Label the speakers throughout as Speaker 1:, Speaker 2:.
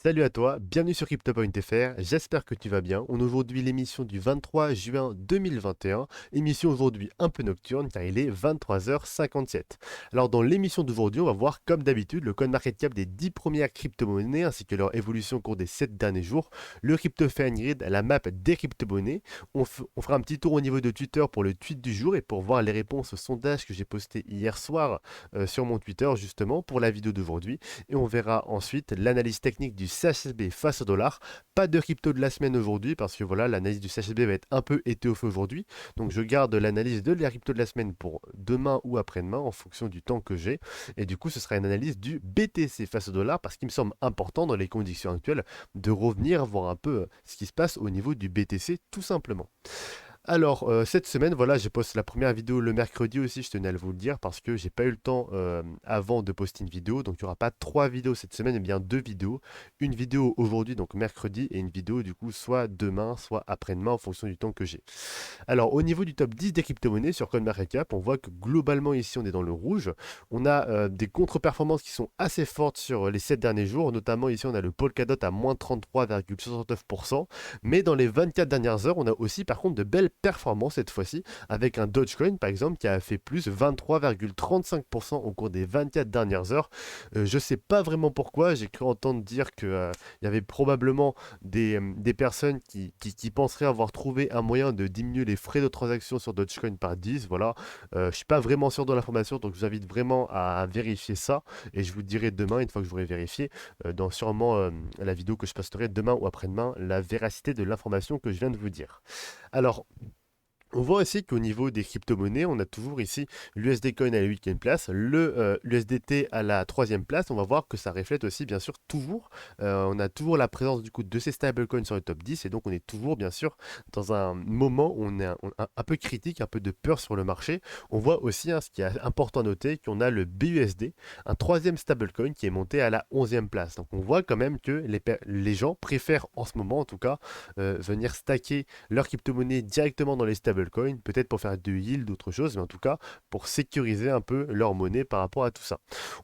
Speaker 1: Salut à toi, bienvenue sur CryptoPoint.fr, j'espère que tu vas bien. On a aujourd'hui l'émission du 23 juin 2021, émission aujourd'hui un peu nocturne car il est 23h57. Alors dans l'émission d'aujourd'hui, on va voir comme d'habitude le CoinMarketCap des 10 premières crypto-monnaies ainsi que leur évolution au cours des 7 derniers jours, le CryptoFan Grid, la map des crypto-monnaies. On fera un petit tour au niveau de Twitter pour le tweet du jour et pour voir les réponses au sondage que j'ai posté hier soir sur mon Twitter justement pour la vidéo d'aujourd'hui. Et on verra ensuite l'analyse technique du CHSB face au dollar. Pas de crypto de la semaine aujourd'hui parce que voilà, l'analyse du CHSB va être un peu étoffée aujourd'hui. Donc je garde l'analyse de la crypto de la semaine pour demain ou après-demain en fonction du temps que j'ai. Et du coup, ce sera une analyse du BTC face au dollar parce qu'il me semble important dans les conditions actuelles de revenir voir un peu ce qui se passe au niveau du BTC tout simplement. Alors, cette semaine, voilà, j'ai posté la première vidéo le mercredi aussi, je tenais à vous le dire, parce que j'ai pas eu le temps avant de poster une vidéo. Donc, il n'y aura pas 3 vidéos cette semaine, mais bien 2 vidéos. Une vidéo aujourd'hui, donc mercredi, et une vidéo du coup, soit demain, soit après-demain, en fonction du temps que j'ai. Alors, au niveau du top 10 des crypto-monnaies sur CoinMarketCap, on voit que globalement, ici, on est dans le rouge. On a des contre-performances qui sont assez fortes sur les 7 derniers jours. Notamment, ici, on a le Polkadot à moins 33,69%. Mais dans les 24 dernières heures, on a aussi, par contre, de belles performances cette fois-ci, avec un Dogecoin, par exemple, qui a fait plus 23,35% au cours des 24 dernières heures. Je sais pas vraiment pourquoi. J'ai cru entendre dire qu'il y avait probablement des personnes qui penseraient avoir trouvé un moyen de diminuer les frais de transaction sur Dogecoin par 10. Voilà. Je suis pas vraiment sûr de l'information, donc je vous invite vraiment à vérifier ça. Et je vous dirai demain, une fois que j'aurai vérifié, dans sûrement la vidéo que je posterai demain ou après-demain, la véracité de l'information que je viens de vous dire. Alors, on voit aussi qu'au niveau des crypto-monnaies, on a toujours ici l'USD Coin à la 8e place, le l'USDT à la 3e place. On va voir que ça reflète aussi bien sûr toujours, on a toujours la présence du coup de ces stablecoins sur le top 10 et donc on est toujours bien sûr dans un moment où on est un peu critique, un peu de peur sur le marché. On voit aussi, ce qui est important à noter, qu'on a le BUSD, un 3e stablecoin qui est monté à la 11e place. Donc on voit quand même que les gens préfèrent en ce moment en tout cas venir stacker leur crypto-monnaie directement dans les stablecoins, peut-être pour faire de yield, d'autres choses, mais en tout cas pour sécuriser un peu leur monnaie par rapport à tout ça.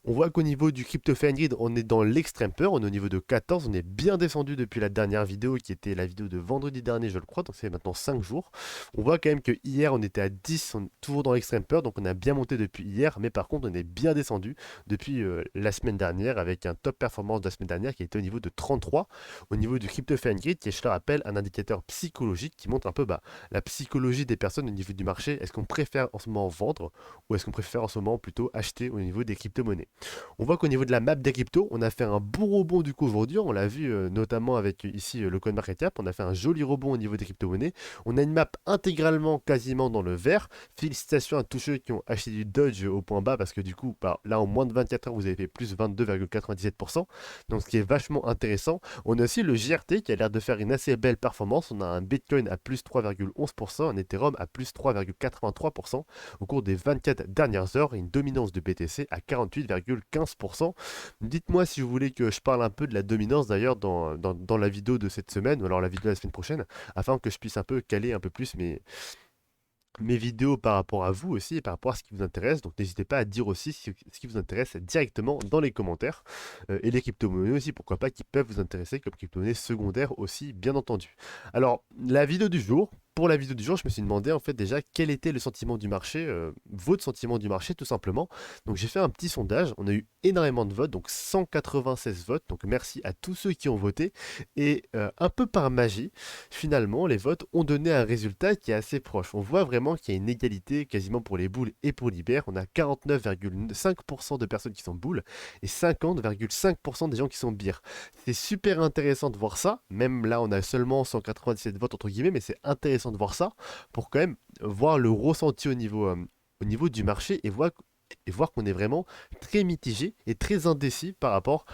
Speaker 1: On voit qu'au niveau du CryptoFan Grid, on est dans l'extrême peur, on est au niveau de 14, on est bien descendu depuis la dernière vidéo qui était la vidéo de vendredi dernier, je le crois, donc c'est maintenant 5 jours. On voit quand même que hier on était à 10, on est toujours dans l'extrême peur, donc on a bien monté depuis hier, mais par contre on est bien descendu depuis la semaine dernière avec un top performance de la semaine dernière qui était au niveau de 33 au niveau du CryptoFan Grid, qui est, je le rappelle, un indicateur psychologique qui montre un peu la psychologie des personnes au niveau du marché. Est-ce qu'on préfère en ce moment vendre ou est-ce qu'on préfère en ce moment plutôt acheter au niveau des crypto-monnaies? On voit qu'au niveau de la map des cryptos, on a fait un bon rebond du coup aujourd'hui. On l'a vu notamment avec ici le CoinMarketCap. On a fait un joli rebond au niveau des crypto-monnaies. On a une map intégralement quasiment dans le vert. Félicitations à tous ceux qui ont acheté du Dodge au point bas parce que du coup, là en moins de 24 heures, vous avez fait plus 22,97%. Donc ce qui est vachement intéressant. On a aussi le GRT qui a l'air de faire une assez belle performance. On a un Bitcoin à plus 3,11%, un Ethereum à plus 3,83% au cours des 24 dernières heures et une dominance de BTC à 48,15%. Dites-moi si vous voulez que je parle un peu de la dominance d'ailleurs dans la vidéo de cette semaine ou alors la vidéo de la semaine prochaine afin que je puisse un peu caler un peu plus mes vidéos par rapport à vous aussi et par rapport à ce qui vous intéresse. Donc n'hésitez pas à dire aussi ce qui vous intéresse directement dans les commentaires. Et les crypto-monnaies aussi, pourquoi pas, qui peuvent vous intéresser comme crypto-monnaies secondaires aussi, bien entendu. Alors, la vidéo du jour. Pour la vidéo du jour, je me suis demandé en fait déjà quel était le sentiment du marché, votre sentiment du marché tout simplement. Donc j'ai fait un petit sondage, on a eu énormément de votes, donc 196 votes, donc merci à tous ceux qui ont voté. Et un peu par magie, finalement, les votes ont donné un résultat qui est assez proche. On voit vraiment qu'il y a une égalité quasiment pour les boules et pour l'Iber. On a 49,5% de personnes qui sont boules et 50,5% des gens qui sont bières. C'est super intéressant de voir ça. Même là, on a seulement 197 votes entre guillemets, mais c'est intéressant de voir ça pour quand même voir le ressenti au niveau du marché et voir qu'on est vraiment très mitigé et très indécis par rapport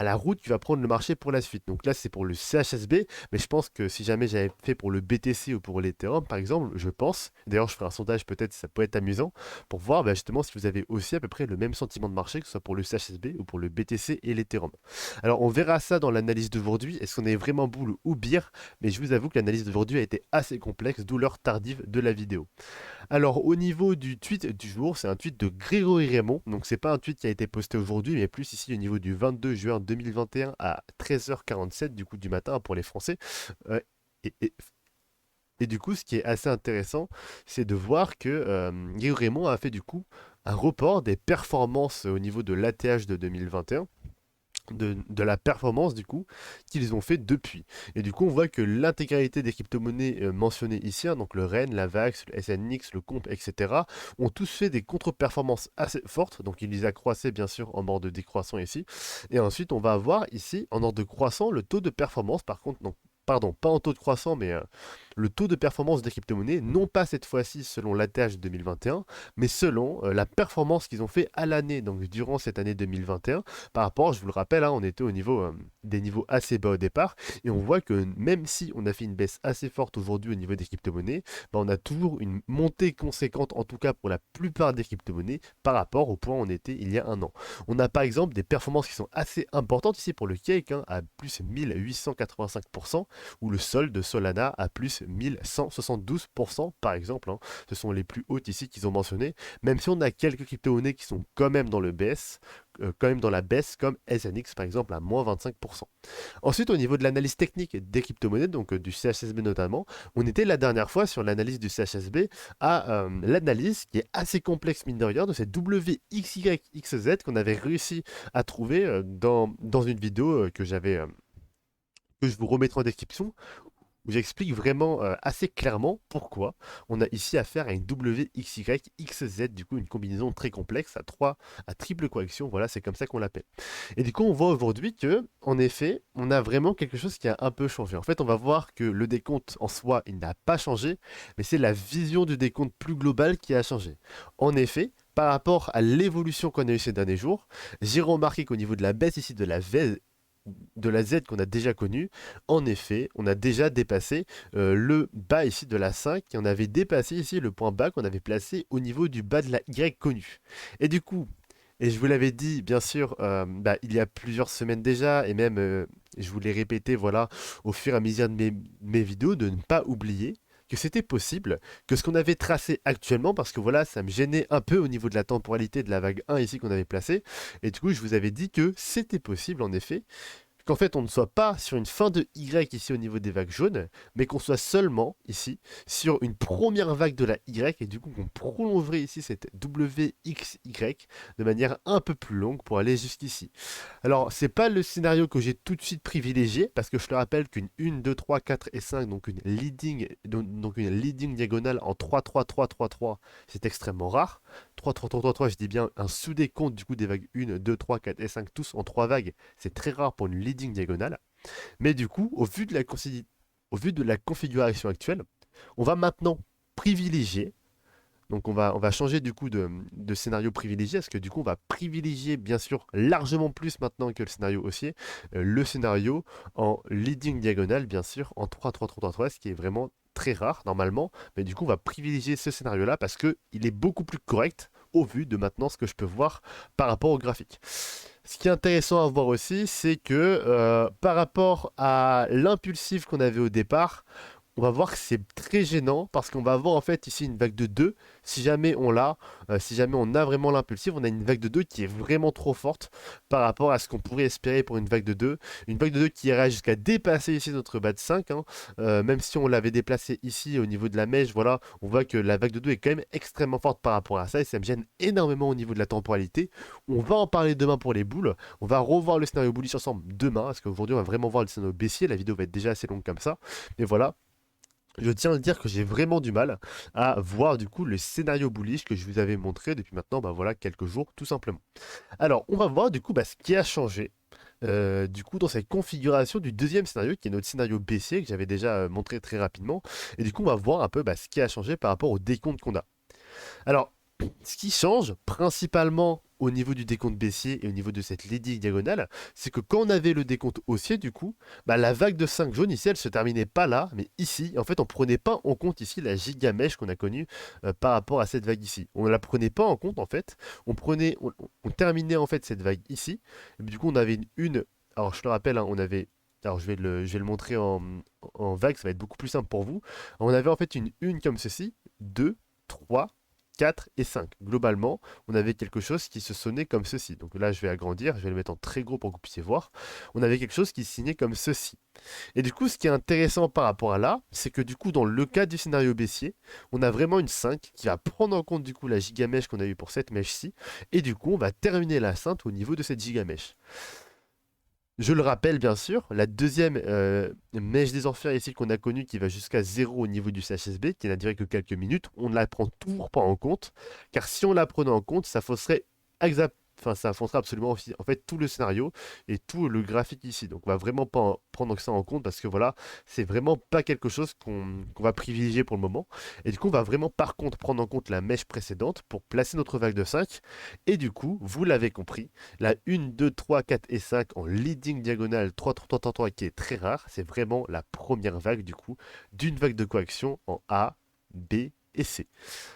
Speaker 1: à la route qui va prendre le marché pour la suite. Donc là, c'est pour le CHSB, mais je pense que si jamais j'avais fait pour le BTC ou pour l'Ethereum, par exemple, je pense, d'ailleurs, je ferai un sondage, peut-être, ça peut être amusant, pour voir justement si vous avez aussi à peu près le même sentiment de marché, que ce soit pour le CHSB ou pour le BTC et l'Ethereum. Alors, on verra ça dans l'analyse d'aujourd'hui. Est-ce qu'on est vraiment boule ou beer? Mais je vous avoue que l'analyse d'aujourd'hui a été assez complexe, d'où l'heure tardive de la vidéo. Alors, au niveau du tweet du jour, c'est un tweet de Grégory Raymond. Donc, c'est pas un tweet qui a été posté aujourd'hui, mais plus ici au niveau du 22 juin 2021 à 13h47 du coup du matin pour les Français. Euh, et, et- et du coup, ce qui est assez intéressant, c'est de voir que Guillaume Raymond a fait du coup un report des performances au niveau de l'ATH de 2021 de la performance du coup qu'ils ont fait depuis. Et du coup, on voit que l'intégralité des crypto-monnaies mentionnées ici, hein, donc le REN, la VAX, le SNX, le COMP, etc., ont tous fait des contre-performances assez fortes. Donc ils les accroissaient bien sûr en ordre de décroissant ici. Et ensuite, on va avoir ici, en ordre de croissant, le taux de performance, par contre, donc pardon, pas en taux de croissant, mais le taux de performance des crypto-monnaies, non pas cette fois-ci selon l'ATH 2021, mais selon la performance qu'ils ont fait à l'année, donc durant cette année 2021 par rapport, je vous le rappelle, hein, on était au niveau, des niveaux assez bas au départ, et on voit que même si on a fait une baisse assez forte aujourd'hui au niveau des crypto-monnaies, bah, on a toujours une montée conséquente, en tout cas pour la plupart des crypto-monnaies, par rapport au point où on était il y a un an. On a par exemple des performances qui sont assez importantes ici pour le cake, hein, à plus 1885%, ou le sol de Solana à plus 1172% par exemple. Hein. Ce sont les plus hautes ici qu'ils ont mentionnées, même si on a quelques crypto-monnaies qui sont quand même dans le baisse, quand même dans la baisse, comme SNX par exemple à moins 25%. Ensuite, au niveau de l'analyse technique des crypto-monnaies, donc du CHSB notamment, on était la dernière fois sur l'analyse du CHSB à l'analyse qui est assez complexe mine de rien de cette WXYXZ qu'on avait réussi à trouver dans une vidéo que je vous remettrai en description où j'explique vraiment assez clairement pourquoi on a ici affaire à une WXYXZ, du coup une combinaison très complexe à triple correction, voilà, c'est comme ça qu'on l'appelle. Et du coup, on voit aujourd'hui que, en effet, on a vraiment quelque chose qui a un peu changé. En fait, on va voir que le décompte en soi, il n'a pas changé, mais c'est la vision du décompte plus global qui a changé. En effet, par rapport à l'évolution qu'on a eu ces derniers jours, j'ai remarqué qu'au niveau de la baisse ici de la Z qu'on a déjà connue, en effet, on a déjà dépassé le bas ici de la 5 et on avait dépassé ici le point bas qu'on avait placé au niveau du bas de la Y connue. Et du coup, et je vous l'avais dit, bien sûr, il y a plusieurs semaines déjà, et même, je vous l'ai répété, voilà, au fur et à mesure de mes vidéos, de ne pas oublier que c'était possible, que ce qu'on avait tracé actuellement, parce que voilà, ça me gênait un peu au niveau de la temporalité de la vague 1 ici qu'on avait placée, et du coup, je vous avais dit que c'était possible, en effet, qu'en fait on ne soit pas sur une fin de Y ici au niveau des vagues jaunes, mais qu'on soit seulement ici sur une première vague de la Y et du coup qu'on prolongerait ici cette WXY de manière un peu plus longue pour aller jusqu'ici. Alors c'est pas le scénario que j'ai tout de suite privilégié parce que je te rappelle qu'une 1, 2, 3, 4 et 5, donc une leading diagonale en 3, 3, 3, 3, 3, c'est extrêmement rare. 3, 3, 3, 3, 3, je dis bien un sous-décompte du coup des vagues 1, 2, 3, 4 et 5 tous en 3 vagues, c'est très rare pour une leading diagonale. Mais du coup, au vu de la configuration actuelle, on va maintenant privilégier. Donc on va changer du coup de scénario privilégié, parce que du coup on va privilégier bien sûr largement plus maintenant que le scénario haussier, le scénario en leading diagonale bien sûr, en 3 3 3 3 3, ce qui est vraiment très rare normalement, mais du coup on va privilégier ce scénario là parce qu'il est beaucoup plus correct au vu de maintenant ce que je peux voir par rapport au graphique. Ce qui est intéressant à voir aussi, c'est que par rapport à l'impulsif qu'on avait au départ, on va voir que c'est très gênant parce qu'on va avoir en fait ici une vague de 2. Si jamais on l'a, si jamais on a vraiment l'impulsif, on a une vague de 2 qui est vraiment trop forte par rapport à ce qu'on pourrait espérer pour une vague de 2. Une vague de 2 qui ira jusqu'à dépasser ici notre bas de 5. Hein. Même si on l'avait déplacé ici au niveau de la mèche, voilà, on voit que la vague de 2 est quand même extrêmement forte par rapport à ça et ça me gêne énormément au niveau de la temporalité. On va en parler demain pour les boules. On va revoir le scénario bullish ensemble demain parce qu'aujourd'hui on va vraiment voir le scénario baissier. La vidéo va être déjà assez longue comme ça. Mais voilà, je tiens à dire que j'ai vraiment du mal à voir du coup le scénario bullish que je vous avais montré depuis maintenant voilà, quelques jours tout simplement. Alors on va voir du coup ce qui a changé du coup dans cette configuration du deuxième scénario qui est notre scénario baissier que j'avais déjà montré très rapidement. Et du coup on va voir un peu ce qui a changé par rapport au décompte qu'on a. Alors, ce qui change principalement au niveau du décompte baissier et au niveau de cette leading diagonale, c'est que quand on avait le décompte haussier, du coup, la vague de 5 jaunes ici, elle se terminait pas là, mais ici. En fait, on prenait pas en compte ici la giga mèche qu'on a connue par rapport à cette vague ici. On ne la prenait pas en compte en fait. On terminait en fait cette vague ici. Et du coup, on avait alors je te rappelle, hein, on avait alors je vais le montrer en vague, ça va être beaucoup plus simple pour vous. On avait en fait une comme ceci, 2, 3. 4 et 5. Globalement, on avait quelque chose qui se sonnait comme ceci. Donc là, je vais agrandir, je vais le mettre en très gros pour que vous puissiez voir. On avait quelque chose qui se signait comme ceci. Et du coup, ce qui est intéressant par rapport à là, c'est que du coup, dans le cas du scénario baissier, on a vraiment une 5 qui va prendre en compte du coup la gigamèche qu'on a eue pour cette mèche-ci. Et du coup, on va terminer la synth au niveau de cette gigamèche. Je le rappelle bien sûr, la deuxième mèche des enfers ici qu'on a connue qui va jusqu'à 0 au niveau du CHSB, qui n'a duré que quelques minutes, on ne la prend toujours pas en compte, car si on la prenait en compte, ça fausserait ça foncerait absolument en fait tout le scénario et tout le graphique ici. Donc on va vraiment pas prendre ça en compte parce que voilà, c'est vraiment pas quelque chose qu'on va privilégier pour le moment. Et du coup, on va vraiment par contre prendre en compte la mèche précédente pour placer notre vague de 5. Et du coup, vous l'avez compris, la 1, 2, 3, 4 et 5 en leading diagonale 3, 3, 3, 3, 3 qui est très rare, c'est vraiment la première vague du coup d'une vague de coaction en A, B et C.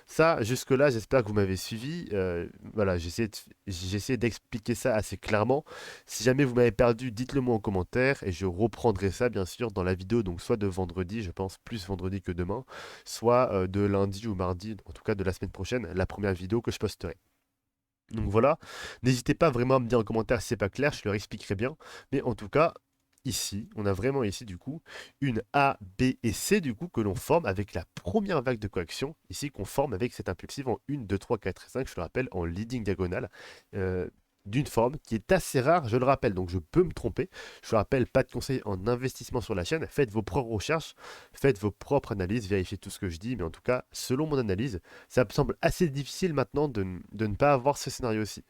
Speaker 1: Ça, jusque-là, j'espère que vous m'avez suivi. Voilà, j'ai essayé d'expliquer ça assez clairement. Si jamais vous m'avez perdu, dites-le moi en commentaire et je reprendrai ça, bien sûr, dans la vidéo, donc soit de vendredi, je pense plus vendredi que demain, soit de lundi ou mardi, en tout cas de la semaine prochaine, la première vidéo que je posterai. Donc voilà, n'hésitez pas vraiment à me dire en commentaire si c'est pas clair, je leur expliquerai bien. Mais en tout cas, ici, on a vraiment ici du coup une A, B et C du coup que l'on forme avec la première vague de coaction, ici qu'on forme avec cette impulsive en 1, 2, 3, 4 et 5, je le rappelle, en leading diagonale. D'une forme qui est assez rare, je le rappelle, donc je peux me tromper. Je le rappelle, pas de conseils en investissement sur la chaîne, faites vos propres recherches, faites vos propres analyses, vérifiez tout ce que je dis, mais en tout cas, selon mon analyse, ça me semble assez difficile maintenant de ne pas avoir ce scénario-ci.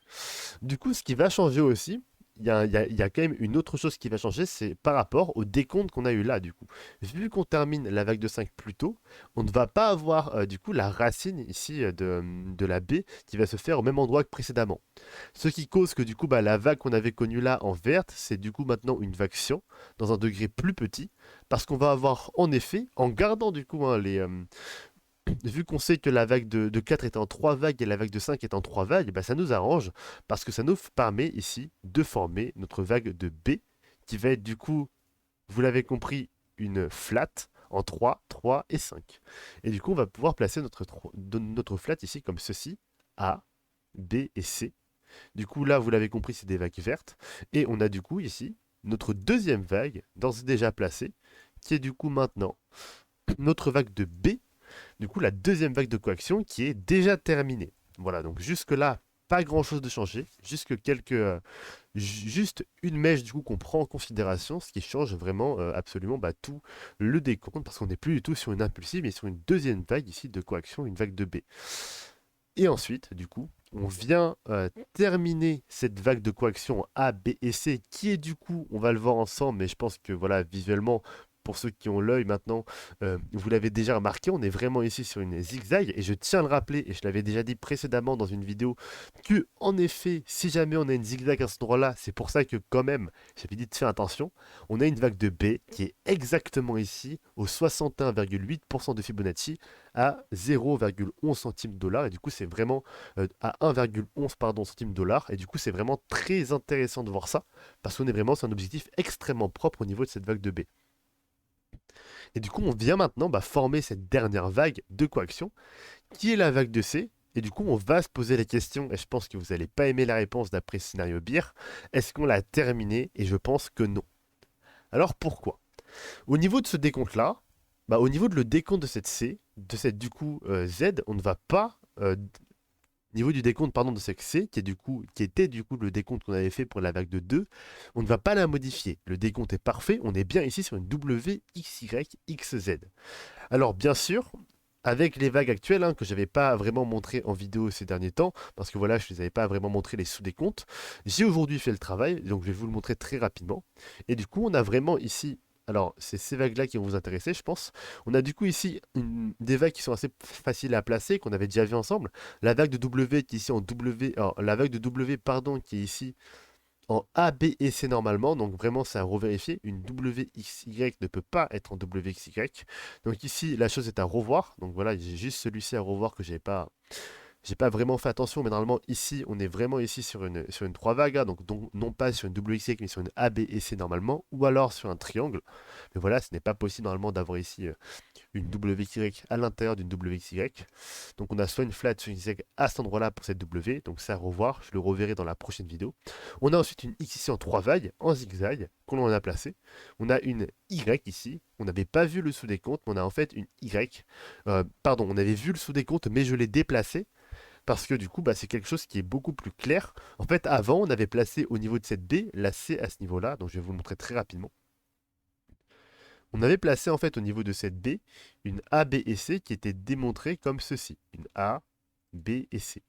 Speaker 1: Du coup, ce qui va changer aussi, il y a quand même une autre chose qui va changer, c'est par rapport au décompte qu'on a eu là, du coup. Vu qu'on termine la vague de 5 plus tôt, on ne va pas avoir, du coup, la racine ici de la B qui va se faire au même endroit que précédemment. Ce qui cause que, du coup, bah, la vague qu'on avait connue là en verte, c'est du coup maintenant une vague Sion, dans un degré plus petit, parce qu'on va avoir, en effet, en gardant, du coup, hein, vu qu'on sait que la vague de 4 est en 3 vagues et la vague de 5 est en 3 vagues, bah ça nous arrange parce que ça nous permet ici de former notre vague de B qui va être du coup, vous l'avez compris, une flat en 3, 3 et 5. Et du coup, on va pouvoir placer notre flat ici comme ceci, A, B et C. Du coup, là, vous l'avez compris, c'est des vagues vertes. Et on a du coup ici notre deuxième vague, d'ores et déjà placée, qui est du coup maintenant notre vague de B, du coup la deuxième vague de coaction qui est déjà terminée. Voilà, donc jusque-là, pas grand-chose de changé, juste une mèche du coup qu'on prend en considération, ce qui change vraiment absolument tout le décompte, parce qu'on n'est plus du tout sur une impulsive, mais sur une deuxième vague ici de coaction, une vague de B. Et ensuite, du coup, on vient terminer cette vague de coaction A, B et C, qui est du coup, on va le voir ensemble, mais je pense que voilà, visuellement, pour ceux qui ont l'œil maintenant, vous l'avez déjà remarqué, on est vraiment ici sur une zigzag, et je tiens à le rappeler, et je l'avais déjà dit précédemment dans une vidéo, que en effet, si jamais on a une zigzag à cet endroit-là, c'est pour ça que quand même, j'avais dit de faire attention, on a une vague de B qui est exactement ici, au 61,8% de Fibonacci, à 0,11 centimes de dollar, et du coup c'est vraiment à 1,11 centimes de dollar, et du coup c'est vraiment très intéressant de voir ça, parce qu'on est vraiment sur un objectif extrêmement propre au niveau de cette vague de B. Et du coup, on vient maintenant former cette dernière vague de coaction, qui est la vague de C. Et du coup, on va se poser la question, et je pense que vous n'allez pas aimer la réponse d'après ce scénario BIR, est-ce qu'on l'a terminé? Et je pense que non. Alors pourquoi? Au niveau de ce décompte-là, au niveau de le décompte de cette C, de cette du coup Z, on ne va pas niveau du décompte de cette C, qui était du coup le décompte qu'on avait fait pour la vague de 2, on ne va pas la modifier. Le décompte est parfait, on est bien ici sur une WXYXZ. Alors bien sûr, avec les vagues actuelles, que je n'avais pas vraiment montré en vidéo ces derniers temps, parce que voilà, je ne les avais pas vraiment montré les sous-décomptes, j'ai aujourd'hui fait le travail, donc je vais vous le montrer très rapidement. Et du coup, on a vraiment ici, alors c'est ces vagues-là qui vont vous intéresser, je pense. On a du coup ici des vagues qui sont assez faciles à placer, qu'on avait déjà vu ensemble. La vague de W qui est ici en W, alors la vague de W, pardon, qui est ici en A, B et C normalement, donc vraiment c'est à revérifier, une WXY ne peut pas être en WXY, donc ici la chose est à revoir, donc voilà, j'ai juste celui-ci à revoir que j'avais pas J'ai pas vraiment fait attention, mais normalement ici, on est vraiment ici sur une 3 vagues, hein, donc non pas sur une double XY, mais sur une A, B et C normalement, ou alors sur un triangle. Mais voilà, ce n'est pas possible normalement d'avoir ici une WY à l'intérieur d'une WXY. Donc on a soit une flat, soit une Y à cet endroit-là pour cette W. Donc ça à revoir, je le reverrai dans la prochaine vidéo. On a ensuite une X ici en 3 vagues, en zigzag, qu'on en a placé. On a une Y ici. On n'avait pas vu le sous-décompte, mais on a en fait une Y. Pardon, on avait vu le sous-décompte, mais je l'ai déplacé. Parce que du coup, bah, c'est quelque chose qui est beaucoup plus clair. En fait, avant, on avait placé au niveau de cette B, la C à ce niveau-là. Donc je vais vous le montrer très rapidement. On avait placé en fait au niveau de cette B une A, B et C qui était démontrée comme ceci. Une A, B et C.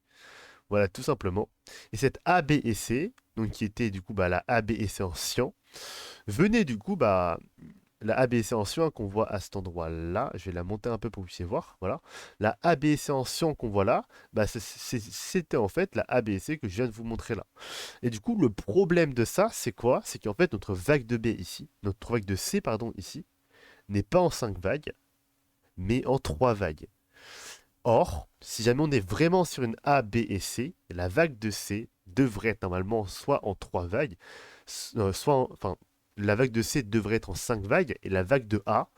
Speaker 1: Voilà, tout simplement. Et cette A, B et C, donc qui était du coup bah, la A, B et C en cyan, venait du coup bah, la A, B et C en cyan qu'on voit à cet endroit-là. Je vais la monter un peu pour que vous puissiez voir. Voilà. La A, B et C en cyan qu'on voit là, bah, c'était en fait la A, B et C que je viens de vous montrer là. Et du coup, le problème de ça, c'est quoi? C'est qu'en fait, notre vague de B ici, notre vague de C, pardon, ici, n'est pas en 5 vagues, mais en 3 vagues. Or, si jamais on est vraiment sur une A, B et C, la vague de C devrait être normalement soit en 3 vagues, enfin, la vague de C devrait être en 5 vagues, et la vague de A,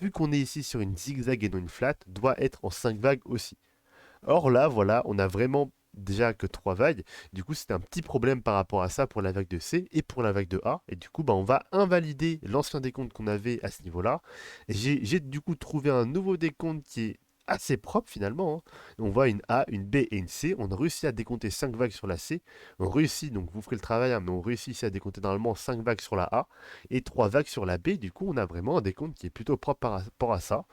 Speaker 1: vu qu'on est ici sur une zigzag et non une flat, doit être en 5 vagues aussi. Or là, voilà, on a vraiment déjà que 3 vagues. Du coup, c'était un petit problème par rapport à ça pour la vague de C et pour la vague de A. Et du coup, bah, on va invalider l'ancien décompte qu'on avait à ce niveau-là. Et j'ai du coup trouvé un nouveau décompte qui est assez propre finalement, hein. On voit une A, une B et une C. On a réussi à décompter 5 vagues sur la C. On réussit, donc vous ferez le travail, hein, mais on réussit ici à décompter normalement 5 vagues sur la A et 3 vagues sur la B. Du coup, on a vraiment un décompte qui est plutôt propre par rapport à ça.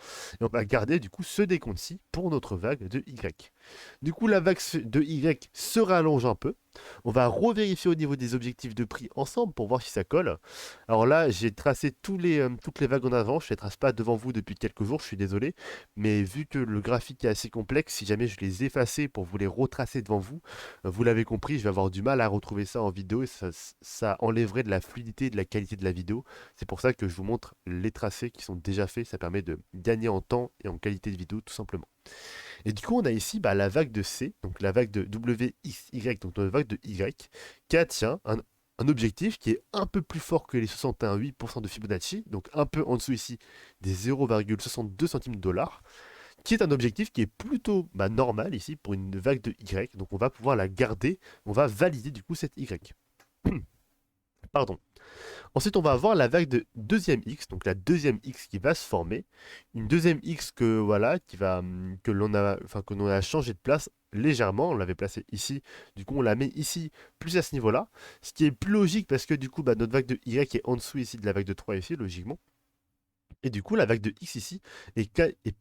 Speaker 1: Et on va garder du coup ce décompte-ci pour notre vague de Y. Du coup, la vague de Y se rallonge un peu. On va revérifier au niveau des objectifs de prix ensemble pour voir si ça colle. Alors là, j'ai tracé toutes les vagues en avant. Je ne les trace pas devant vous depuis quelques jours, je suis désolé. Mais vu que le graphique est assez complexe, si jamais je les effaçais pour vous les retracer devant vous, vous l'avez compris, je vais avoir du mal à retrouver ça en vidéo et ça enlèverait de la fluidité et de la qualité de la vidéo. C'est pour ça que je vous montre les tracés qui sont déjà faits. Ça permet de gagner en temps et en qualité de vidéo tout simplement. Et du coup, on a ici bah, la vague de C, donc la vague de WXY, donc la vague de Y, qui a tiens, un objectif qui est un peu plus fort que les 61,8% de Fibonacci, donc un peu en dessous ici des 0,62 centimes de dollars, qui est un objectif qui est plutôt bah, normal ici pour une vague de Y, donc on va pouvoir la garder, on va valider du coup cette Y. Pardon. Ensuite, on va avoir la vague de deuxième X, donc la deuxième X qui va se former. Une deuxième X que voilà, que l'on a changé de place légèrement. On l'avait placée ici, du coup on la met ici, plus à ce niveau-là. Ce qui est plus logique parce que du coup bah, notre vague de Y est en dessous ici de la vague de 3 ici, logiquement. Et du coup, la vague de X ici est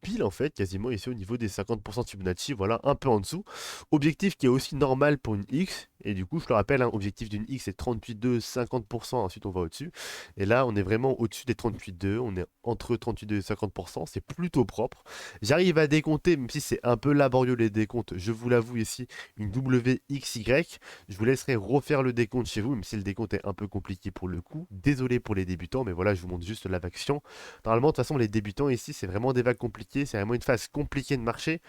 Speaker 1: pile en fait, quasiment ici au niveau des 50% de Fibonacci, voilà, un peu en dessous. Objectif qui est aussi normal pour une X, et du coup, je le rappelle, hein, objectif d'une X est 38,2, 50%, ensuite on va au-dessus. Et là, on est vraiment au-dessus des 38,2, on est entre 38,2 et 50%, c'est plutôt propre. J'arrive à décompter, même si c'est un peu laborieux les décomptes, je vous l'avoue ici, une WXY. Je vous laisserai refaire le décompte chez vous, même si le décompte est un peu compliqué pour le coup. Désolé pour les débutants, mais voilà, je vous montre juste la vague. Normalement, de toute façon, les débutants ici, c'est vraiment des vagues compliquées, c'est vraiment une phase compliquée de marché.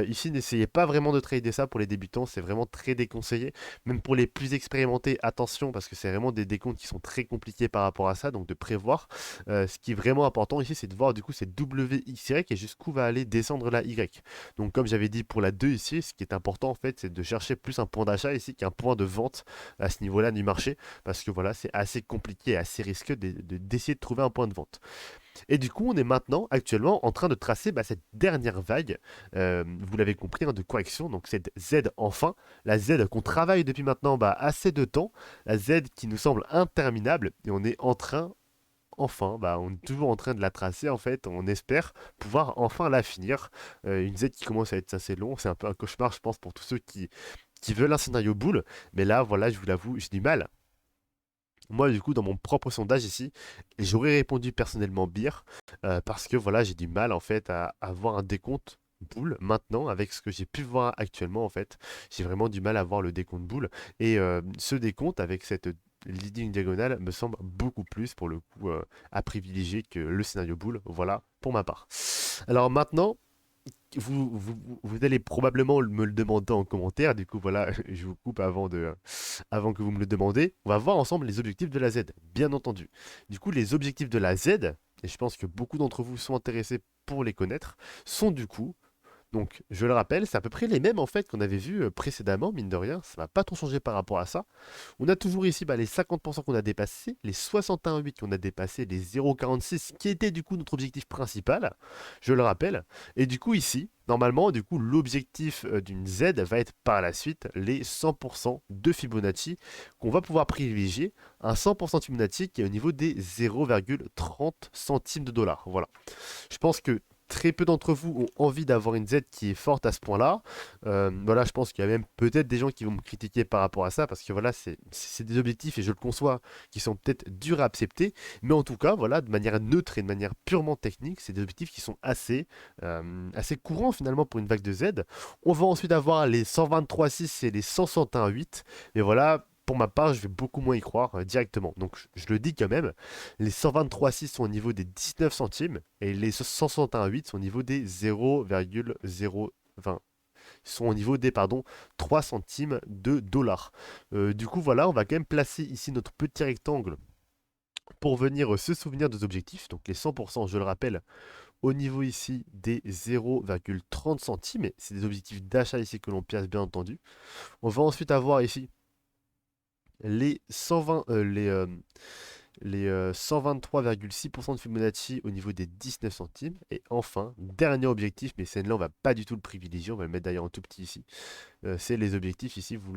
Speaker 1: Ici, n'essayez pas vraiment de trader ça pour les débutants, c'est vraiment très déconseillé. Même pour les plus expérimentés, attention, parce que c'est vraiment des décomptes qui sont très compliqués par rapport à ça, donc de prévoir. Ce qui est vraiment important ici, c'est de voir du coup cette WXY et jusqu'où va aller descendre la Y. Donc comme j'avais dit pour la 2 ici, ce qui est important en fait, c'est de chercher plus un point d'achat ici qu'un point de vente à ce niveau-là du marché, parce que voilà, c'est assez compliqué et assez risqué d'essayer de trouver un point de vente. Et du coup, on est maintenant, actuellement, en train de tracer bah, cette dernière vague, vous l'avez compris, hein, de correction, donc cette Z enfin, la Z qu'on travaille depuis maintenant bah, assez de temps, la Z qui nous semble interminable, et on est en train, enfin, bah, on est toujours en train de la tracer en fait, on espère pouvoir enfin la finir. Une Z qui commence à être assez long, c'est un peu un cauchemar je pense pour tous ceux qui veulent un scénario boule, mais là voilà, je vous l'avoue, j'ai du mal. Moi, du coup, dans mon propre sondage ici, j'aurais répondu personnellement beer, parce que voilà, j'ai du mal en fait à avoir un décompte boule maintenant avec ce que j'ai pu voir actuellement en fait. J'ai vraiment du mal à voir le décompte boule et ce décompte avec cette leading diagonale me semble beaucoup plus pour le coup à privilégier que le scénario boule. Voilà pour ma part. Alors maintenant, vous allez probablement me le demander en commentaire, du coup voilà, je vous coupe avant que vous me le demandez. On va voir ensemble les objectifs de la Z, bien entendu. Du coup, les objectifs de la Z, et je pense que beaucoup d'entre vous sont intéressés pour les connaître, sont du coup donc, je le rappelle, c'est à peu près les mêmes en fait qu'on avait vu précédemment, mine de rien, ça va pas trop changer par rapport à ça. On a toujours ici les 50% qu'on a dépassés, les 61,8 qu'on a dépassés, les 0,46 qui était du coup notre objectif principal, je le rappelle. Et du coup ici, normalement, du coup, l'objectif d'une Z va être par la suite les 100% de Fibonacci qu'on va pouvoir privilégier, un 100% de Fibonacci qui est au niveau des 0,30 centimes de dollars. Voilà. Je pense que très peu d'entre vous ont envie d'avoir une Z qui est forte à ce point-là. Voilà, je pense qu'il y a même peut-être des gens qui vont me critiquer par rapport à ça, parce que voilà, c'est des objectifs, et je le conçois, qui sont peut-être durs à accepter, mais en tout cas, voilà, de manière neutre et de manière purement technique, c'est des objectifs qui sont assez courants finalement pour une vague de Z. On va ensuite avoir les 123,6 et les 161,8, mais voilà, pour ma part, je vais beaucoup moins y croire directement. Donc je le dis quand même, les 123,6 sont au niveau des 19 centimes et les 161,8 sont au niveau des 0,020. Ils sont au niveau des 3 centimes de dollars. Du coup, voilà, on va quand même placer ici notre petit rectangle pour venir se souvenir des objectifs. Donc les 100%, je le rappelle, au niveau ici des 0,30 centimes. C'est des objectifs d'achat ici que l'on place bien entendu. On va ensuite avoir ici les 120, les 123,6% de Fibonacci au niveau des 19 centimes. Et enfin, dernier objectif, mais celle-là, on va pas du tout le privilégier, on va le mettre d'ailleurs en tout petit ici. C'est les objectifs ici, vous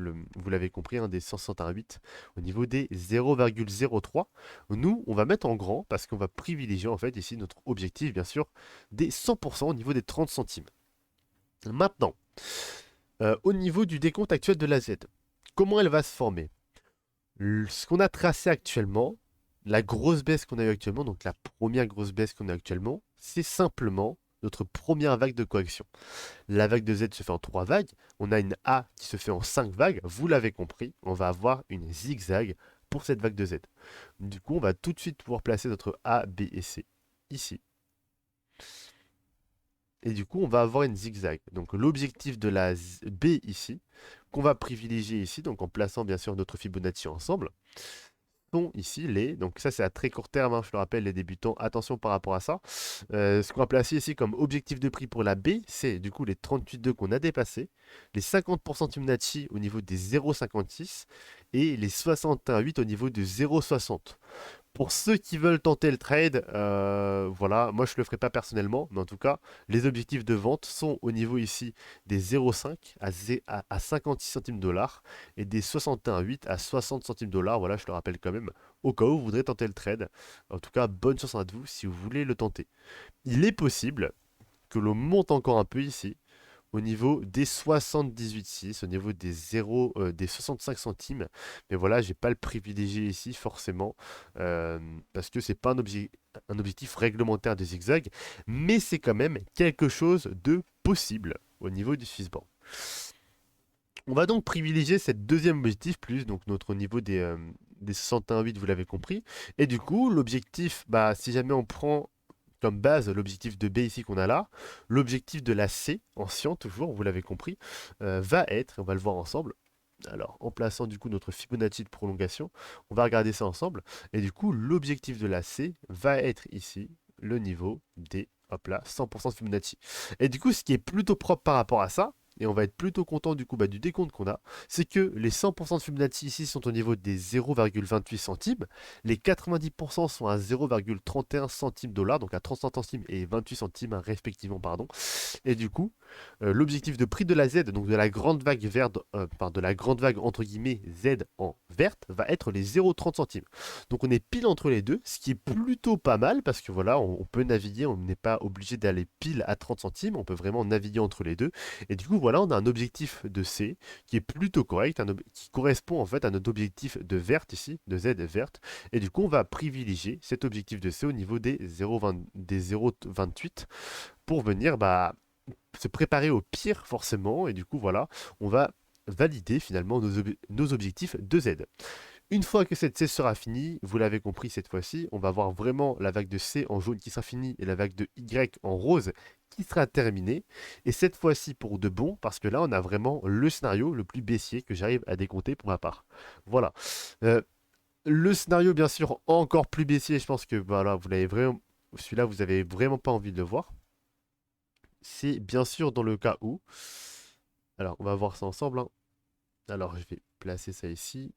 Speaker 1: l'avez compris, hein, des 168 au niveau des 0,03. Nous, on va mettre en grand parce qu'on va privilégier en fait ici notre objectif, bien sûr, des 100% au niveau des 30 centimes. Maintenant, au niveau du décompte actuel de la Z, comment elle va se former? Ce qu'on a tracé actuellement, la grosse baisse qu'on a eue actuellement, donc la première grosse baisse qu'on a actuellement, c'est simplement notre première vague de correction. La vague de Z se fait en 3 vagues, on a une A qui se fait en 5 vagues, vous l'avez compris, on va avoir une zigzag pour cette vague de Z. Du coup, on va tout de suite pouvoir placer notre A, B et C ici. Et du coup, on va avoir une zigzag. Donc l'objectif de la B ici, qu'on va privilégier ici, donc en plaçant bien sûr notre Fibonacci ensemble, sont ici les, donc ça c'est à très court terme, hein, je le rappelle les débutants, attention par rapport à ça. Ce qu'on va placer ici comme objectif de prix pour la B, c'est du coup les 38,2 qu'on a dépassés, les 50% de Fibonacci au niveau des 0,56 et les 61,8 au niveau de 0,60. Pour ceux qui veulent tenter le trade, voilà, moi je le ferai pas personnellement, mais en tout cas, les objectifs de vente sont au niveau ici des 0,5 à 56 centimes de dollars et des 61,8 à 60 centimes de dollars. Voilà, je le rappelle quand même, au cas où vous voudrez tenter le trade. En tout cas, bonne chance à vous si vous voulez le tenter. Il est possible que l'on monte encore un peu ici, au niveau des 78,6, au niveau des 65 centimes. Mais voilà, j'ai pas le privilégié ici forcément, parce que c'est pas un objectif réglementaire de zigzag, mais c'est quand même quelque chose de possible au niveau du Swissborn. On va donc privilégier cette deuxième objectif plus, donc notre niveau des 61,8, vous l'avez compris. Et du coup, l'objectif, bah, si jamais on prend comme base l'objectif de B ici qu'on a là, l'objectif de la C, en cyan toujours, vous l'avez compris, va être, on va le voir ensemble, alors en plaçant du coup notre Fibonacci de prolongation, on va regarder ça ensemble, et du coup l'objectif de la C va être ici le niveau des, hop là, 100% de Fibonacci. Et du coup ce qui est plutôt propre par rapport à ça, et on va être plutôt content du coup du décompte qu'on a, c'est que les 100% de Fibonacci ici sont au niveau des 0,28 centimes, les 90% sont à 0,31 centimes dollars, donc à 30 centimes et 28 centimes hein, respectivement, pardon. Et du coup, l'objectif de prix de la Z, donc de la grande vague verte, de la grande vague entre guillemets Z en verte, va être les 0,30 centimes. Donc on est pile entre les deux, ce qui est plutôt pas mal parce que voilà, on peut naviguer, on n'est pas obligé d'aller pile à 30 centimes, on peut vraiment naviguer entre les deux. Et du coup, voilà, on a un objectif de C qui est plutôt correct, qui correspond en fait à notre objectif de verte ici, de Z verte. Et du coup, on va privilégier cet objectif de C au niveau des 0,28 pour venir se préparer au pire forcément. Et du coup, voilà, on va valider finalement nos objectifs de Z. Une fois que cette C sera finie, vous l'avez compris cette fois-ci, on va voir vraiment la vague de C en jaune qui sera finie et la vague de Y en rose qui sera terminé. Et cette fois-ci pour de bon, parce que là, on a vraiment le scénario le plus baissier que j'arrive à décompter pour ma part. Voilà. Euh, le scénario, bien sûr, encore plus baissier. Je pense que voilà, vous l'avez vraiment. Celui-là, vous avez vraiment pas envie de le voir. C'est bien sûr dans le cas où. Alors, on va voir ça ensemble, hein. Alors, je vais placer ça ici.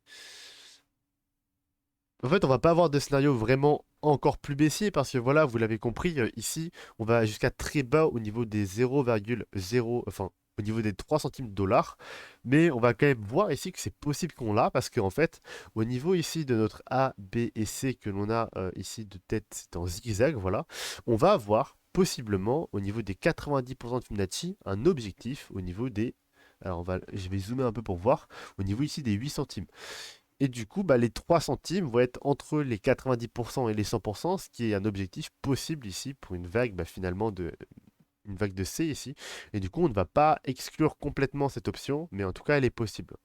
Speaker 1: En fait, on va pas avoir de scénario vraiment encore plus baissier parce que voilà, vous l'avez compris, ici, on va jusqu'à très bas au niveau des 0,0, enfin, au niveau des 3 centimes de dollars. Mais on va quand même voir ici que c'est possible qu'on l'a parce qu'en fait, au niveau ici de notre A, B et C que l'on a ici de tête, c'est en zigzag, voilà, on va avoir possiblement au niveau des 90% de Fibonacci un objectif au niveau des. Alors je vais zoomer un peu pour voir, au niveau ici des 8 centimes. Et du coup, bah, les 3 centimes vont être entre les 90% et les 100%, ce qui est un objectif possible ici pour une vague finalement une vague de C ici. Et du coup, on ne va pas exclure complètement cette option, mais en tout cas, elle est possible.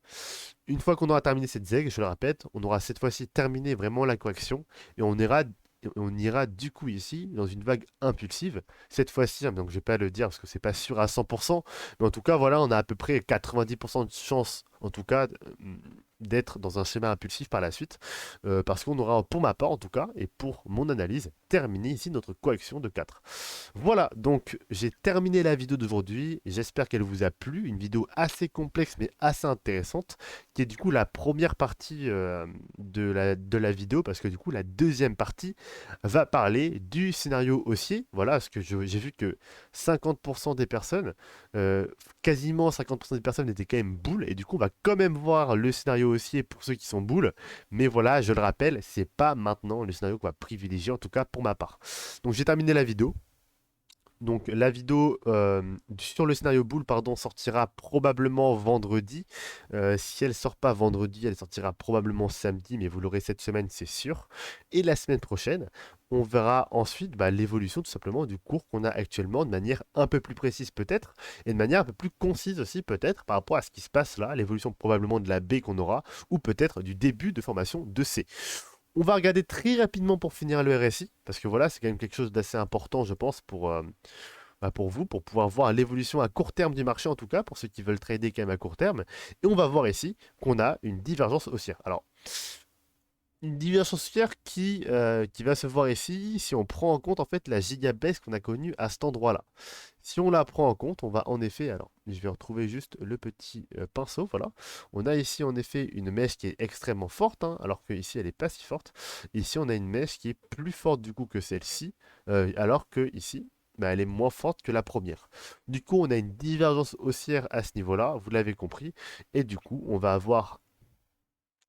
Speaker 1: Une fois qu'on aura terminé cette ZEG, je le répète, on aura cette fois-ci terminé vraiment la correction et on ira du coup ici dans une vague impulsive. Cette fois-ci, hein, donc je ne vais pas le dire parce que c'est pas sûr à 100%, mais en tout cas, voilà, on a à peu près 90% de chance, en tout cas, d'être dans un schéma impulsif par la suite, parce qu'on aura, pour ma part en tout cas, et pour mon analyse, terminé ici notre correction de 4. Voilà, donc j'ai terminé la vidéo d'aujourd'hui, j'espère qu'elle vous a plu, une vidéo assez complexe mais assez intéressante, qui est du coup la première partie de la vidéo, parce que du coup la deuxième partie va parler du scénario haussier, voilà, parce que j'ai vu que 50% des personnes, euh, quasiment 50% des personnes étaient quand même boules, et du coup on va quand même voir le scénario haussier pour ceux qui sont boules, mais voilà, je le rappelle, c'est pas maintenant le scénario qu'on va privilégier, en tout cas pour ma part. Donc j'ai terminé la vidéo. Donc la vidéo sur le scénario boule pardon, sortira probablement vendredi. Si elle sort pas vendredi, elle sortira probablement samedi, mais vous l'aurez cette semaine, c'est sûr. Et la semaine prochaine, on verra ensuite l'évolution tout simplement du cours qu'on a actuellement de manière un peu plus précise peut-être, et de manière un peu plus concise aussi peut-être par rapport à ce qui se passe là, l'évolution probablement de la B qu'on aura, ou peut-être du début de formation de C. On va regarder très rapidement pour finir le RSI, parce que voilà, c'est quand même quelque chose d'assez important, je pense, pour vous, pour pouvoir voir l'évolution à court terme du marché, en tout cas, pour ceux qui veulent trader quand même à court terme. Et on va voir ici qu'on a une divergence haussière. Alors, une divergence haussière qui va se voir ici si on prend en compte en fait la gigabaisse qu'on a connue à cet endroit-là. Si on la prend en compte, on va en effet, alors je vais retrouver juste le petit pinceau, voilà. On a ici en effet une mèche qui est extrêmement forte, hein, alors que ici elle n'est pas si forte. Ici on a une mèche qui est plus forte du coup que celle-ci, alors que ici, elle est moins forte que la première. Du coup, on a une divergence haussière à ce niveau-là, vous l'avez compris, et du coup, on va avoir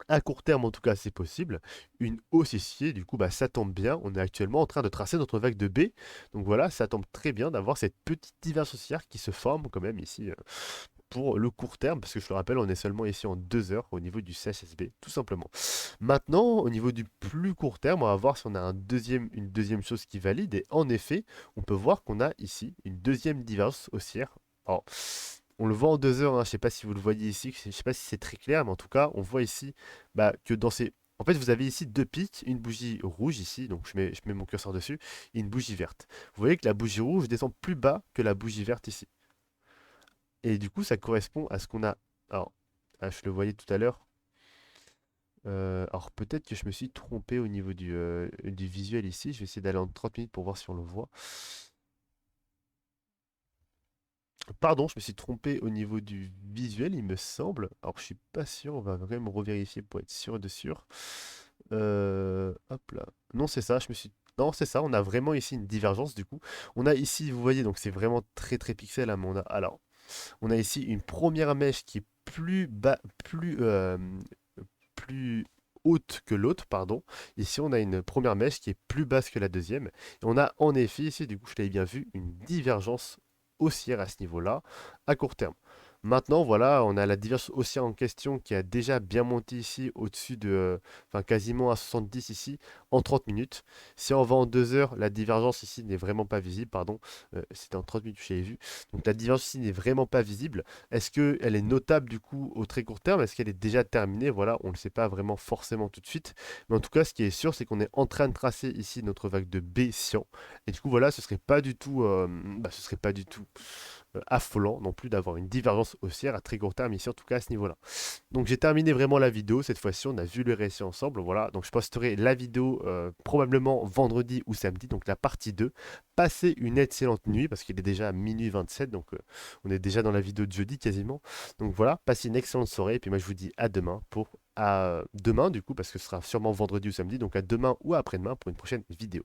Speaker 1: à court terme, en tout cas, c'est possible. Une hausse ici, du coup, ça tombe bien. On est actuellement en train de tracer notre vague de B. Donc voilà, ça tombe très bien d'avoir cette petite divergence haussière qui se forme quand même ici pour le court terme, parce que je le rappelle, on est seulement ici en 2 heures au niveau du CHSB, tout simplement. Maintenant, au niveau du plus court terme, on va voir si on a une deuxième chose qui valide. Et en effet, on peut voir qu'on a ici une deuxième divergence haussière. Alors, on le voit en 2 heures, hein, je ne sais pas si vous le voyez ici, je ne sais pas si c'est très clair, mais en tout cas, on voit ici que dans ces. En fait, vous avez ici deux pics, une bougie rouge ici, donc je mets mon curseur dessus, et une bougie verte. Vous voyez que la bougie rouge descend plus bas que la bougie verte ici. Et du coup, ça correspond à ce qu'on a. Alors, je le voyais tout à l'heure. Alors, peut-être que je me suis trompé au niveau du visuel ici. Je vais essayer d'aller en 30 minutes pour voir si on le voit. Pardon, je me suis trompé au niveau du visuel, il me semble. Alors, je suis pas sûr, on va quand même revérifier pour être sûr de sûr. Hop là. Non, c'est ça, je me suis. Non, c'est ça, on a vraiment ici une divergence du coup. On a ici, vous voyez, donc c'est vraiment très très pixel, hein, mais alors, on a ici une première mèche qui est plus bas, plus haute que l'autre, pardon. Ici, on a une première mèche qui est plus basse que la deuxième. Et on a en effet ici, du coup, je l'avais bien vu, une divergence haussière à ce niveau-là, à court terme. Maintenant, voilà, on a la divergence haussière en question qui a déjà bien monté ici au-dessus de, enfin quasiment à 70 ici en 30 minutes. Si on va en 2 heures, la divergence ici n'est vraiment pas visible, pardon. C'était en 30 minutes que j'avais vu. Donc la divergence ici n'est vraiment pas visible. Est-ce qu'elle est notable du coup au très court terme? Est-ce qu'elle est déjà terminée? Voilà, on ne le sait pas vraiment forcément tout de suite. Mais en tout cas, ce qui est sûr, c'est qu'on est en train de tracer ici notre vague de baissiant. Et du coup, voilà, ce serait pas du tout, ce serait pas du tout affolant non plus d'avoir une divergence haussière à très court terme ici en tout cas à ce niveau là. Donc j'ai terminé vraiment la vidéo, cette fois-ci on a vu le récit ensemble, voilà, donc je posterai la vidéo probablement vendredi ou samedi, donc la partie 2. Passez une excellente nuit parce qu'il est déjà minuit 27, donc on est déjà dans la vidéo de jeudi quasiment. Donc voilà, passez une excellente soirée et puis moi je vous dis à demain pour à demain du coup parce que ce sera sûrement vendredi ou samedi, donc à demain ou après-demain pour une prochaine vidéo.